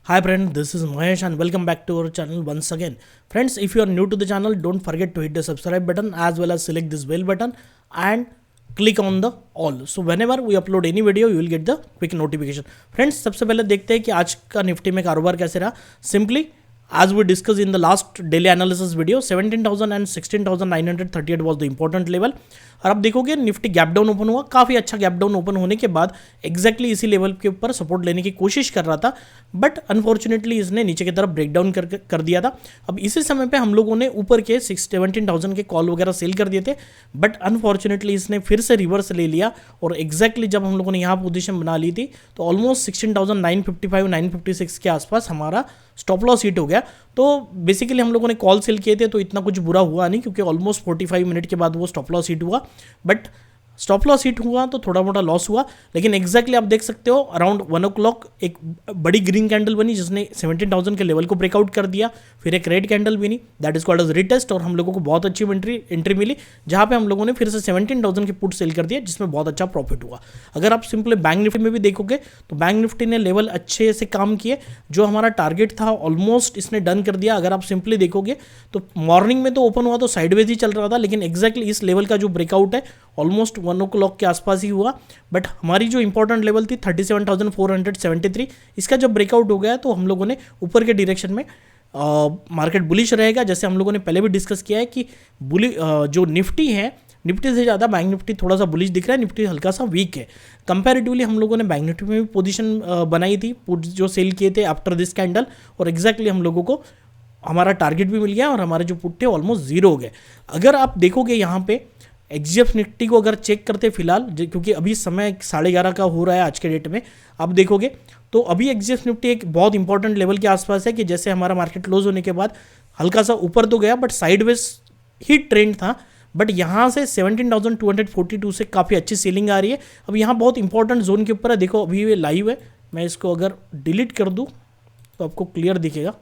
Hi friend, this is Mahesh and welcome back to our channel once again. Friends, if you are new to the channel, don't forget to hit the subscribe button as well as select this bell button and click on the all. So whenever we upload any video, you will get the quick notification. Friends, सबसे पहले देखते हैं कि आज का Nifty में कारोबार कैसे रहा. Simply as we discussed in the last daily analysis video, 17,000 and 16,938 was the important level. और अब देखोगे निफ्टी गैप डाउन ओपन हुआ, काफ़ी अच्छा गैप डाउन ओपन होने के बाद एग्जैक्टली इसी लेवल के ऊपर सपोर्ट लेने की कोशिश कर रहा था, बट अनफॉर्चुनेटली इसने नीचे की तरफ ब्रेकडाउन कर दिया था. अब इसी समय पे हम लोगों ने ऊपर के 17,000 के कॉल वगैरह सेल कर दिए थे, बट अनफॉर्चुनेटली इसने फिर से रिवर्स ले लिया और एग्जैक्टली जब हम लोगों ने यहाँ पोजीशन बना ली थी तो ऑलमोस्ट 16,955 956 के आसपास हमारा स्टॉप लॉस हिट हो गया. तो बेसिकली हम लोगों ने कॉल सेल किए थे तो इतना कुछ बुरा हुआ नहीं, क्योंकि ऑलमोस्ट 45 मिनट के बाद वो स्टॉप लॉस हिट हुआ, बट स्टॉप लॉस हिट हुआ तो थोड़ा मोटा लॉस हुआ. लेकिन एग्जैक्टली आप देख सकते हो अराउंड 1 o'clock एक बड़ी ग्रीन कैंडल बनी जिसने 17,000 के लेवल को ब्रेकआउट कर दिया. फिर एक रेड कैंडल बनी, that is called as retest, और हम लोगों को बहुत अच्छी एंट्री मिली जहाँ पे हम लोगों ने फिर से 17,000 के पुट सेल कर दिया, जिसमें बहुत अच्छा प्रॉफिट हुआ. अगर आप सिंपली बैंक निफ्टी में भी देखोगे तो बैंक निफ्टी ने लेवल अच्छे से काम किए. जो हमारा टारगेट था ऑलमोस्ट इसने डन कर दिया. अगर आप सिंपली देखोगे तो मॉर्निंग में तो ओपन हुआ तो साइडवेज ही चल रहा था, लेकिन एग्जैक्टली इस लेवल का जो ब्रेकआउट है ऑलमोस्ट 1 o'clock के आसपास ही हुआ. बट हमारी जो इंपॉर्टेंट लेवल थी 37,473, इसका जब ब्रेकआउट हो गया तो हम लोगों ने ऊपर के डायरेक्शन में मार्केट बुलिश रहेगा. जैसे हम लोगों ने पहले भी डिस्कस किया है कि जो निफ्टी है, निफ्टी से ज़्यादा बैंक निफ्टी थोड़ा सा बुलिश दिख रहा है, निफ्टी हल्का सा वीक है. कंपैरेटिवली हम लोगों ने बैंक निफ्टी में भी पोजीशन बनाई थी, पुट जो सेल किए थे आफ्टर दिस कैंडल, और एग्जैक्टली हम लोगों को हमारा टारगेट भी मिल गया और हमारे जो पुट थे ऑलमोस्ट जीरो हो गए. अगर आप देखोगे यहाँ पे एक्सजीएफ निफ्टी को अगर चेक करते फिलहाल, क्योंकि अभी समय 11:30 का हो रहा है आज के डेट में, आप देखोगे तो अभी एक्सजीएफ निफ्टी एक बहुत इंपॉर्टेंट लेवल के आसपास है कि जैसे हमारा मार्केट क्लोज होने के बाद हल्का सा ऊपर तो गया बट साइडवेज ही ट्रेंड था. बट यहाँ से 17,242 से काफ़ी अच्छी सेलिंग आ रही है. अब यहाँ बहुत इंपॉर्टेंट जोन के ऊपर है, देखो अभी ये लाइव है, मैं इसको अगर डिलीट कर दूँ तो आपको क्लियर दिखेगा.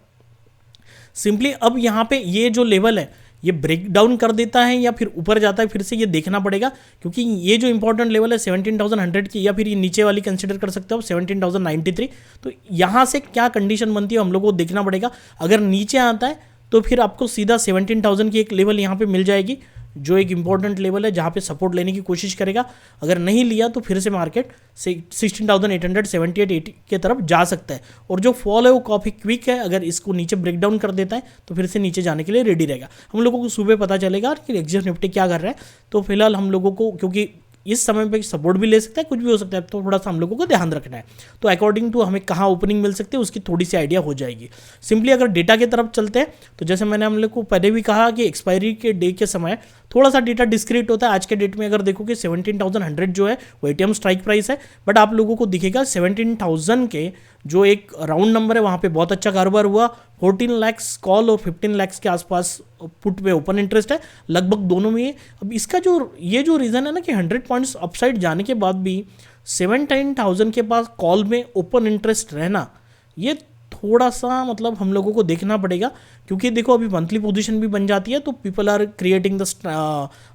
सिंपली अब यहाँ पे ये जो लेवल है ये ब्रेक डाउन कर देता है या फिर ऊपर जाता है, फिर से ये देखना पड़ेगा, क्योंकि ये जो इंपॉर्टेंट लेवल है 17,100 की, या फिर ये नीचे वाली कंसिडर कर सकते हो 17,093. तो यहाँ से क्या कंडीशन बनती है हम लोगों को देखना पड़ेगा. अगर नीचे आता है तो फिर आपको सीधा 17,000 की एक लेवल यहाँ पे मिल जाएगी, जो एक इंपॉर्टेंट लेवल है जहाँ पे सपोर्ट लेने की कोशिश करेगा. अगर नहीं लिया तो फिर से मार्केट 16,878 के तरफ जा सकता है. और जो फॉल है वो काफ़ी क्विक है, अगर इसको नीचे ब्रेकडाउन कर देता है तो फिर से नीचे जाने के लिए रेडी रहेगा. हम लोगों को सुबह पता चलेगा कि एक्सजीएफ निफ्टी क्या कर रहा है. तो फिलहाल हम लोगों को, क्योंकि इस समय पे सपोर्ट भी ले सकता है, कुछ भी हो सकता है, तो थोड़ा सा हम लोगों को ध्यान रखना है. तो अकॉर्डिंग टू हमें कहाँ ओपनिंग मिल सकती है उसकी थोड़ी सी आइडिया हो जाएगी. सिंपली अगर डेटा की तरफ चलते हैं तो जैसे मैंने हम लोग को पहले भी कहा कि एक्सपायरी के डे के समय थोड़ा सा डेटा डिस्क्रीट होता है. आज के डेट में अगर देखोगे 17,100 जो है वो एटीएम स्ट्राइक प्राइस है, बट आप लोगों को दिखेगा 17,000 के जो एक राउंड नंबर है वहाँ पे बहुत अच्छा कारोबार हुआ. 14 लाख कॉल और 15 लाख के आसपास पुट पे ओपन इंटरेस्ट है, लगभग दोनों में. अब इसका ये जो रीज़न है ना कि 100 पॉइंट्स अपसाइड जाने के बाद भी 17,000 के पास कॉल में ओपन इंटरेस्ट रहना, ये थोड़ा सा मतलब हम लोगों को देखना पड़ेगा. क्योंकि देखो अभी मंथली पोजीशन भी बन जाती है तो people are creating the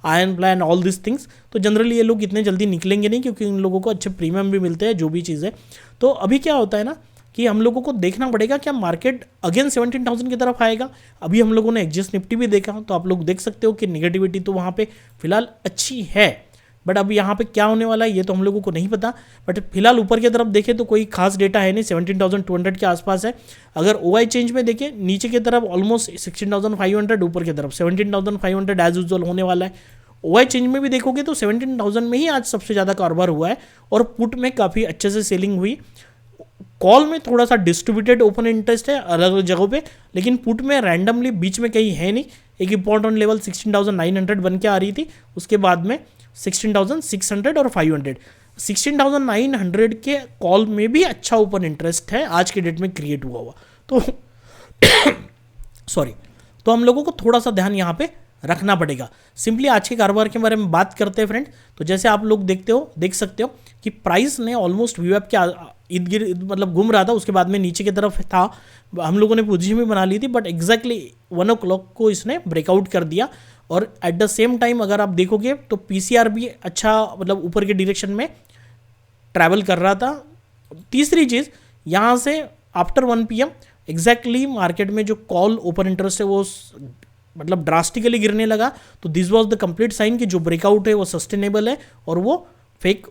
ion plan all this things. तो जनरली ये लोग इतने जल्दी निकलेंगे नहीं, क्योंकि इन लोगों को अच्छे प्रीमियम भी मिलते हैं जो भी चीज़ है. तो अभी क्या होता है ना कि हम लोगों को देखना पड़ेगा क्या मार्केट अगेन 17,000 की तरफ आएगा. अभी हम लोगों ने एक्सजीएफ निफ्टी भी देखा तो आप लोग देख सकते हो कि नेगेटिविटी तो वहाँ पे फिलहाल अच्छी है, बट अब यहाँ पे क्या होने वाला है ये तो हम लोगों को नहीं पता. बट फिलहाल ऊपर की तरफ देखें तो कोई खास डेटा है नहीं, 17,200 के आसपास है. अगर ओआई चेंज में देखें नीचे की तरफ ऑलमोस्ट 16,500, ऊपर की तरफ 17,500 एज यूजुअल होने वाला है. ओआई चेंज में भी देखोगे तो 17,000 में ही आज सबसे ज़्यादा कारोबार हुआ है और पुट में काफ़ी अच्छे से सेलिंग हुई. कॉल में थोड़ा सा डिस्ट्रीब्यूटेड ओपन इंटरेस्ट है अलग अलग जगहों पे, लेकिन पुट में रैंडमली बीच में कहीं है नहीं. एक इंपॉर्टेंट लेवल 16,900 बन के आ रही थी, उसके बाद में 16,600 और 500. 16,900 के कॉल में भी अच्छा ओपन इंटरेस्ट है आज के डेट में क्रिएट हुआ तो सॉरी, तो हम लोगों को थोड़ा सा ध्यान यहाँ पे रखना पड़ेगा. सिंपली आज के कारोबार के बारे में बात करते हैं फ्रेंड. तो जैसे आप लोग देख सकते हो कि प्राइस ने ऑलमोस्ट वीवेप के इर्द गिर्द मतलब घूम रहा था, उसके बाद में नीचे की तरफ था. हम लोगों ने पोजीशन भी बना ली थी, बट एग्जैक्टली 1 o'clock को इसने ब्रेकआउट कर दिया. और एट द सेम टाइम अगर आप देखोगे तो पीसीआर भी अच्छा मतलब ऊपर के डायरेक्शन में ट्रैवल कर रहा था. तीसरी चीज़ यहाँ से आफ्टर 1 PM एग्जैक्टली मार्केट में जो कॉल ओपन इंटरेस्ट है वो मतलब ड्रास्टिकली गिरने लगा, तो this was the complete sign कि जो ब्रेकआउट है वो सस्टेनेबल है और वो फेक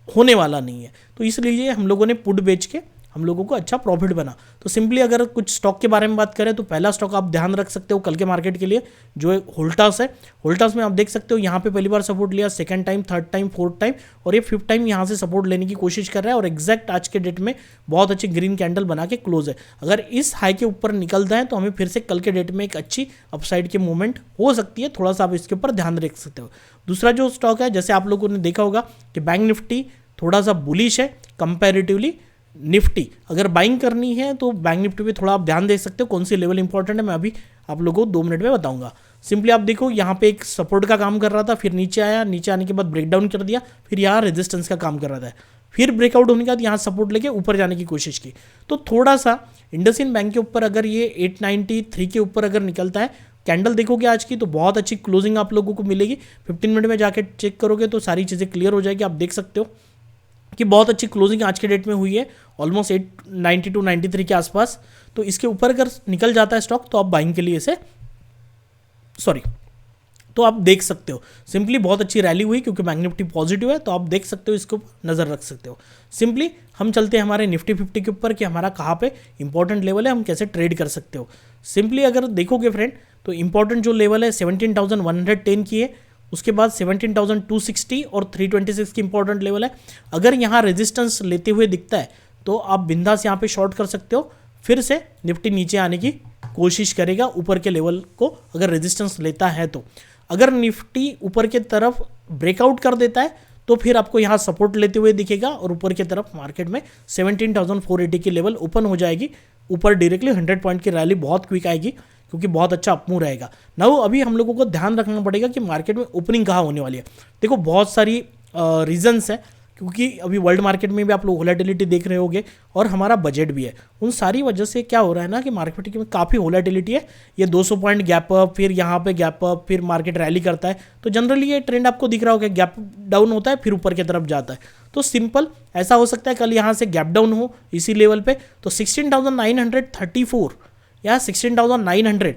होने वाला नहीं है। तो इसलिए हम लोगों ने पुट बेच के हम लोगों को अच्छा प्रॉफिट बना। तो सिंपली अगर कुछ स्टॉक के बारे में बात करें तो पहला स्टॉक आप ध्यान रख सकते हो कल के मार्केट के लिए, जो है होल्टास है। होल्टास में आप देख सकते हो यहाँ पे पहली बार सपोर्ट लिया, second time, third time, fourth time और ये फिफ्थ टाइम यहाँ से सपोर्ट लेने की कोशिश कर रहा है और एग्जैक्ट आज के डेट में बहुत अच्छी ग्रीन कैंडल बना के क्लोज है। अगर इस हाई के ऊपर निकलता है तो हमें फिर से कल के डेट में एक अच्छी अपसाइड की मूवमेंट हो सकती है, थोड़ा सा आप इसके ऊपर ध्यान रख सकते हो। दूसरा जो स्टॉक है, जैसे आप लोगों ने देखा होगा कि बैंक निफ्टी थोड़ा सा बुलिश है कंपैरेटिवली निफ्टी। अगर बाइंग करनी है तो बैंक निफ्टी पे थोड़ा आप ध्यान दे सकते हो, कौन सी लेवल इंपॉर्टेंट है मैं अभी आप लोगों को 2 मिनट में बताऊंगा। सिंपली आप देखो यहाँ पे एक सपोर्ट का काम कर रहा था, फिर नीचे आया, नीचे आने के बाद ब्रेकडाउन कर दिया, फिर यहाँ रेजिस्टेंस का काम कर रहा था, फिर ब्रेकआउट होने के बाद यहाँ सपोर्ट लेके ऊपर जाने की कोशिश की। तो थोड़ा सा इंडसइंड बैंक के ऊपर अगर ये 893 के ऊपर अगर निकलता है, कैंडल देखोगे आज की तो बहुत अच्छी क्लोजिंग आप लोगों को मिलेगी। 15 मिनट में जाके चेक करोगे तो सारी चीज़ें क्लियर हो जाएगी। आप देख सकते हो कि बहुत अच्छी क्लोजिंग आज के डेट में हुई है, ऑलमोस्ट 892 93 के आसपास। तो इसके ऊपर अगर निकल जाता है स्टॉक तो आप बाइंग के लिए इसे तो आप देख सकते हो। सिंपली बहुत अच्छी रैली हुई क्योंकि बैंक निफ्टी पॉजिटिव है, तो आप देख सकते हो, इसको नज़र रख सकते हो। सिंपली हम चलते हैं हमारे निफ्टी 50 के ऊपर कि हमारा कहाँ पे इंपॉर्टेंट लेवल है, हम कैसे ट्रेड कर सकते हो। सिंपली अगर देखोगे फ्रेंड तो इंपॉर्टेंट जो लेवल है 17,110 की है, उसके बाद 17,260 और 326 की इंपॉर्टेंट लेवल है। अगर यहाँ रेजिस्टेंस लेते हुए दिखता है तो आप बिंदास यहाँ पे शॉर्ट कर सकते हो। फिर से निफ्टी नीचे आने की कोशिश करेगा ऊपर के लेवल को अगर रेजिस्टेंस लेता है तो। अगर निफ्टी ऊपर के तरफ ब्रेकआउट कर देता है तो फिर आपको यहाँ सपोर्ट लेते हुए दिखेगा और ऊपर की तरफ मार्केट में 17,480 की लेवल ओपन हो जाएगी। ऊपर डायरेक्टली 100 पॉइंट की रैली बहुत क्विक आएगी क्योंकि बहुत अच्छा अपमूव रहेगा। नाउ अभी हम लोगों को ध्यान रखना पड़ेगा कि मार्केट में ओपनिंग कहाँ होने वाली है। देखो बहुत सारी रीजंस है, क्योंकि अभी वर्ल्ड मार्केट में भी आप लोग वोलेटिलिटी देख रहे होगे और हमारा बजट भी है। उन सारी वजह से क्या हो रहा है ना कि मार्केट में काफ़ी वोलेटिलिटी है। ये 200 पॉइंट गैप अप, फिर यहाँ पे गैप अप, फिर मार्केट रैली करता है। तो जनरली ये ट्रेंड आपको दिख रहा होगा, गैप डाउन होता है फिर ऊपर की तरफ जाता है। तो सिंपल ऐसा हो सकता है कल यहाँ से गैप डाउन हो इसी लेवल पे, तो 16,934 या 16,900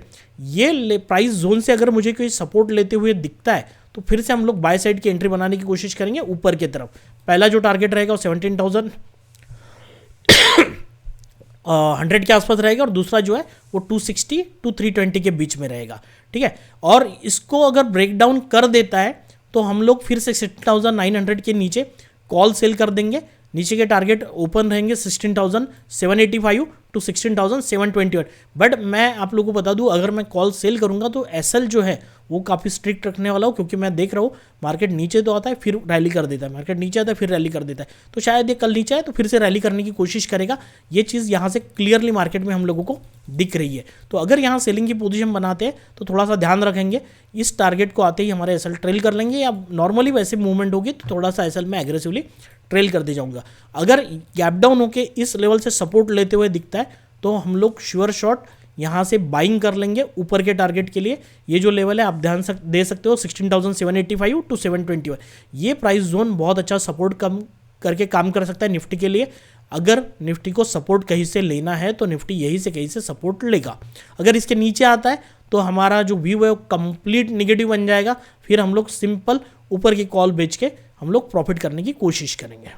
ये प्राइस जोन से अगर मुझे कोई सपोर्ट लेते हुए दिखता है तो फिर से हम लोग बाय साइड की एंट्री बनाने की कोशिश करेंगे ऊपर की तरफ। पहला जो टारगेट रहेगा वो 17,100 के आसपास रहेगा और दूसरा जो है वो 260 to 320 के बीच में रहेगा, ठीक है। और इसको अगर ब्रेक डाउन कर देता है तो हम लोग फिर से 16,900 के नीचे कॉल सेल कर देंगे। नीचे के टारगेट ओपन रहेंगे 16,785 to 16,721। बट मैं आप लोगों को बता दूं, अगर मैं कॉल सेल करूंगा तो एसएल जो है वो काफ़ी स्ट्रिक्ट रखने वाला हूँ, क्योंकि मैं देख रहा हूँ मार्केट नीचे तो आता है फिर रैली कर देता है, मार्केट नीचे आता है फिर रैली कर देता है। तो शायद ये कल नीचे आए तो फिर से रैली करने की कोशिश करेगा। ये चीज़ यहाँ से क्लियरली मार्केट में हम लोगों को दिख रही है। तो अगर यहाँ सेलिंग की पोजीशन बनाते हैं तो थोड़ा सा ध्यान रखेंगे, इस टारगेट को आते ही हमारे एसएल ट्रेल कर लेंगे, या नॉर्मली वैसे मूवमेंट होगी तो थोड़ा सा एसएल में एग्रेसिवली ट्रेल कर दे जाऊंगा। अगर गैप डाउन होके इस लेवल से सपोर्ट लेते हुए दिखता है तो हम लोग श्योर शॉट यहाँ से बाइंग कर लेंगे ऊपर के टारगेट के लिए। ये जो लेवल है आप ध्यान दे सकते हो 16,785 to 721। ये प्राइस जोन बहुत अच्छा सपोर्ट कम करके काम कर सकता है निफ्टी के लिए। अगर निफ्टी को सपोर्ट कहीं से लेना है तो निफ्टी यहीं से कहीं से सपोर्ट लेगा। अगर इसके नीचे आता है तो हमारा जो व्यू है वो कंप्लीट निगेटिव बन जाएगा। फिर हम लोग सिंपल ऊपर की कॉल बेच के हम लोग प्रॉफिट करने की कोशिश करेंगे।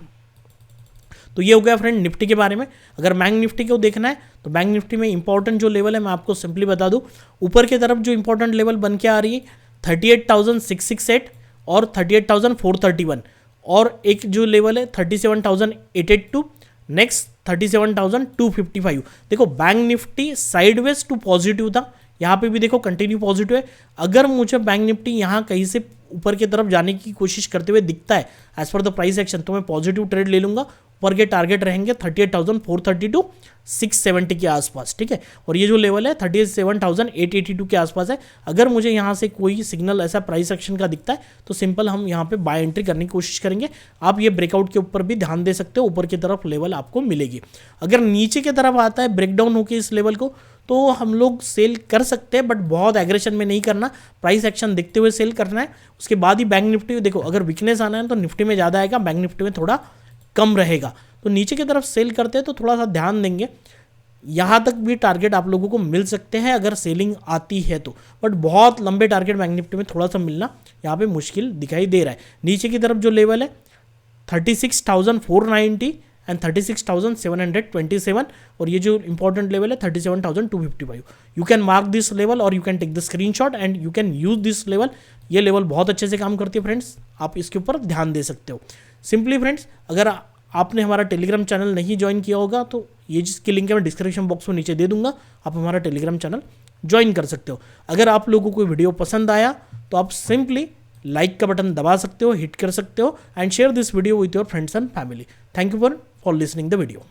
तो ये हो गया फ्रेंड निफ्टी के बारे में। अगर बैंक निफ्टी को देखना है तो बैंक निफ्टी में इंपॉर्टेंट जो लेवल है मैं आपको सिंपली बता दूं, ऊपर की तरफ जो इंपॉर्टेंट लेवल बन के आ रही है 38,668 और 38,431, और एक जो लेवल है 37,882, नेक्स्ट 37,255। देखो bank Nifty sideways to positive था, यहाँ पे भी देखो कंटिन्यू पॉजिटिव है। अगर मुझे बैंक निफ्टी यहाँ कहीं से ऊपर की तरफ जाने की कोशिश करते हुए दिखता है as per the price action, तो मैं पॉजिटिव ट्रेड ले लूंगा। ऊपर के टारगेट रहेंगे 38,432 670 के आसपास, ठीक है। और ये जो लेवल है 37,882 के आसपास है। अगर मुझे यहाँ से कोई सिग्नल ऐसा प्राइस एक्शन का दिखता है तो सिंपल हम यहाँ पे बाय एंट्री करने की कोशिश करेंगे। आप ये ब्रेकआउट के ऊपर भी ध्यान दे सकते हो, ऊपर की तरफ लेवल आपको मिलेगी। अगर नीचे की तरफ आता है ब्रेकडाउन होकर इस लेवल को तो हम लोग सेल कर सकते हैं, बट बहुत एग्रेशन में नहीं करना, प्राइस एक्शन देखते हुए सेल करना है। उसके बाद ही बैंक निफ्टी देखो, अगर वीकनेस आना है तो निफ्टी में ज़्यादा आएगा, बैंक निफ्टी में थोड़ा कम रहेगा। तो नीचे की तरफ सेल करते हैं तो थोड़ा सा ध्यान देंगे। यहाँ तक भी टारगेट आप लोगों को मिल सकते हैं अगर सेलिंग आती है तो, बट बहुत लंबे टारगेट बैंक निफ्टी में थोड़ा सा मिलना यहाँ पे मुश्किल दिखाई दे रहा है। नीचे की तरफ जो लेवल है 36,490 एंड 36,727 और ये जो इंपॉर्टेंट लेवल है 37,255। You can mark this level और you can take the screenshot and you can use this level. ये लेवल बहुत अच्छे से काम करती है फ्रेंड्स, आप इसके ऊपर ध्यान दे सकते हो। सिंपली फ्रेंड्स, अगर आपने हमारा टेलीग्राम चैनल नहीं ज्वाइन किया होगा तो ये जिसकी लिंक है मैं डिस्क्रिप्शन बॉक्स में नीचे दे दूंगा, आप हमारा टेलीग्राम चैनल ज्वाइन कर सकते हो। अगर आप लोगों को वीडियो पसंद आया तो आप सिंपली लाइक का बटन दबा सकते हो, हिट कर सकते हो and share this video with your friends and family. Thank you for listening the video.